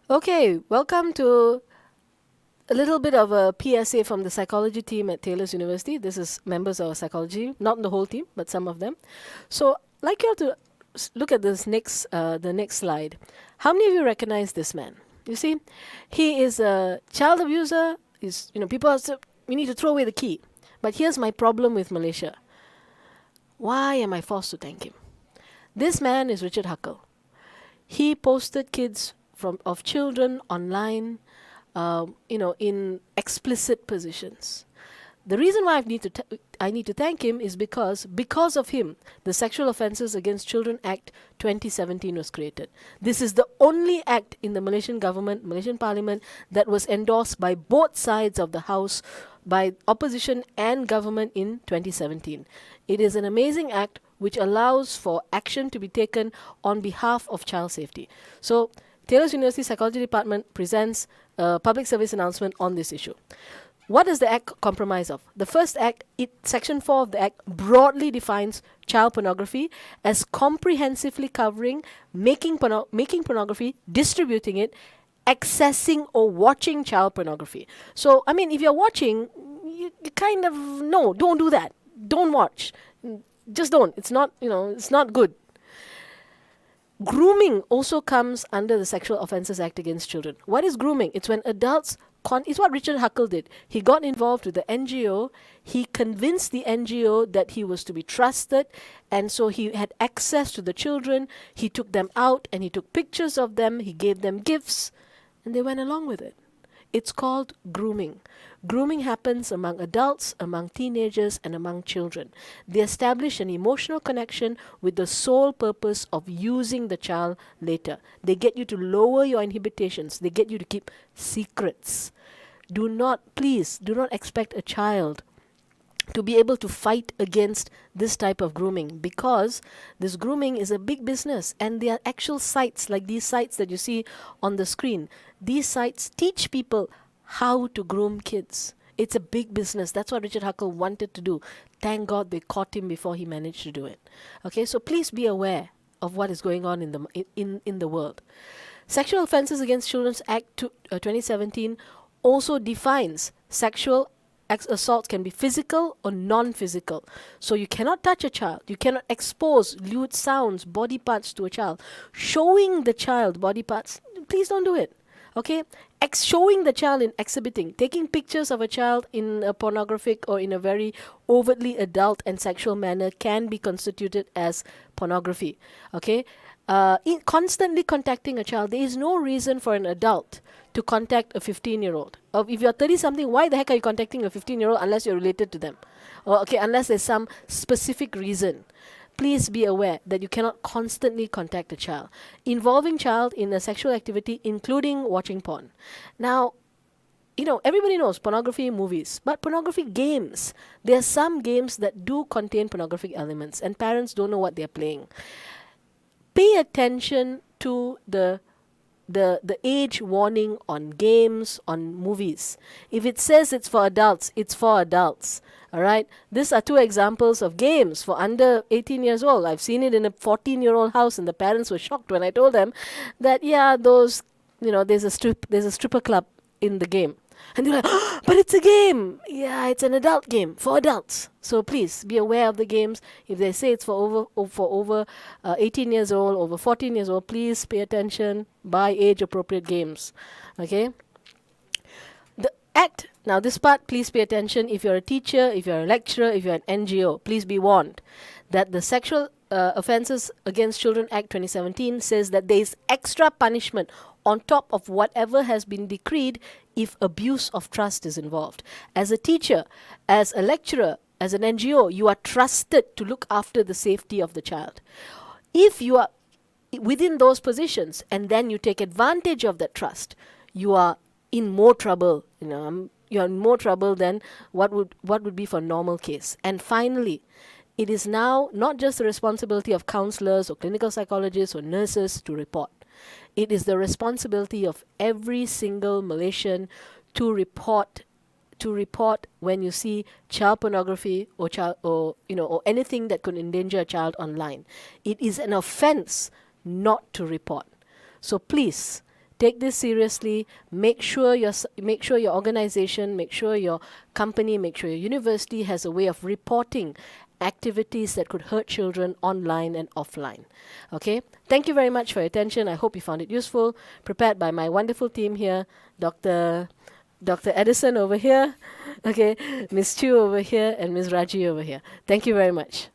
Okay, welcome to a little bit of a PSA from the psychology team at Taylor's University. This is members of our psychology, not the whole team, but some of them. So, like you all to look at the next slide. How many of you recognize this man? You see, he is a child abuser. People are we need to throw away the key. But here's my problem with Malaysia. Why am I forced to thank him? This man is Richard Huckle. He posted kids of children online, in explicit positions. The reason why I need to thank him is because of him, the Sexual Offences Against Children Act 2017 was created. This is the only act in the Malaysian government, Malaysian Parliament, that was endorsed by both sides of the House, by opposition and government in 2017. It is an amazing act which allows for action to be taken on behalf of child safety. So, Taylor's University Psychology Department presents a public service announcement on this issue. What does the Act comprise of? The first Act, Section 4 of the Act, broadly defines child pornography as comprehensively covering making pornography, distributing it, accessing or watching child pornography. So, if you're watching, you kind of know, don't do that. Don't watch. Just don't. It's not good. Grooming also comes under the Sexual Offences Act Against Children. What is grooming? It's when adults it's what Richard Huckle did. He got involved with the NGO. He convinced the NGO that he was to be trusted, and so he had access to the children. He took them out and he took pictures of them. He gave them gifts, and they went along with it. It's called grooming. Grooming happens among adults, among teenagers, and among children. They establish an emotional connection with the sole purpose of using the child later. They get you to lower your inhibitions. They get you to keep secrets. Please do not expect a child to be able to fight against this type of grooming, because this grooming is a big business, and there are actual sites like these sites that you see on the screen. These sites teach people how to groom kids. It's a big business. That's what Richard Huckle wanted to do. Thank God they caught him before he managed to do it. Okay, so please be aware of what is going on in the world. Sexual Offences Against Children Act 2017 also defines sexual assault can be physical or non-physical. So you cannot touch a child. You cannot expose lewd sounds, body parts to a child. Showing the child body parts, please don't do it. Okay? Showing the child in exhibiting, taking pictures of a child in a pornographic or in a very overtly adult and sexual manner can be constituted as pornography. Okay? Constantly contacting a child, there is no reason for an adult to contact a 15-year-old. Or if you're 30-something, why the heck are you contacting a 15-year-old unless you're related to them? Unless there's some specific reason. Please be aware that you cannot constantly contact a child. Involving child in a sexual activity, including watching porn. Now, everybody knows pornography movies, but pornography games. There are some games that do contain pornographic elements, and parents don't know what they're playing. Pay attention to the age warning on games, on movies. If it says it's for adults, it's for adults. All right? These are two examples of games for under 18 years old. I've seen it in a 14-year-old house, and the parents were shocked when I told them that, there's a stripper club in the game. And they're like, oh, but it's a game. Yeah, it's an adult game for adults. So please be aware of the games. If they say it's for over 18 years old, over 14 years old, please pay attention. Buy age-appropriate games. Okay? The Act, now this part, please pay attention. If you're a teacher, if you're a lecturer, if you're an NGO, please be warned that the Sexual Offences Against Children Act 2017 says that there is extra punishment on top of whatever has been decreed if abuse of trust is involved. As a teacher, as a lecturer, as an NGO, you are trusted to look after the safety of the child. If you are within those positions and then you take advantage of that trust, you are in more trouble. You're in more trouble than what would be for a normal case. And finally, it is now not just the responsibility of counselors or clinical psychologists or nurses to report. It is the responsibility of every single Malaysian to report when you see child pornography or anything that could endanger a child online. It is an offense not to report. So please Take this seriously. Make sure make sure your organization, make sure your company, make sure your university has a way of reporting activities that could hurt children online and offline. Okay? Thank you very much for your attention. I hope you found it useful. Prepared by my wonderful team here, Dr. Edison over here, okay, Miss Chu over here, and Miss Raji over here. Thank you very much.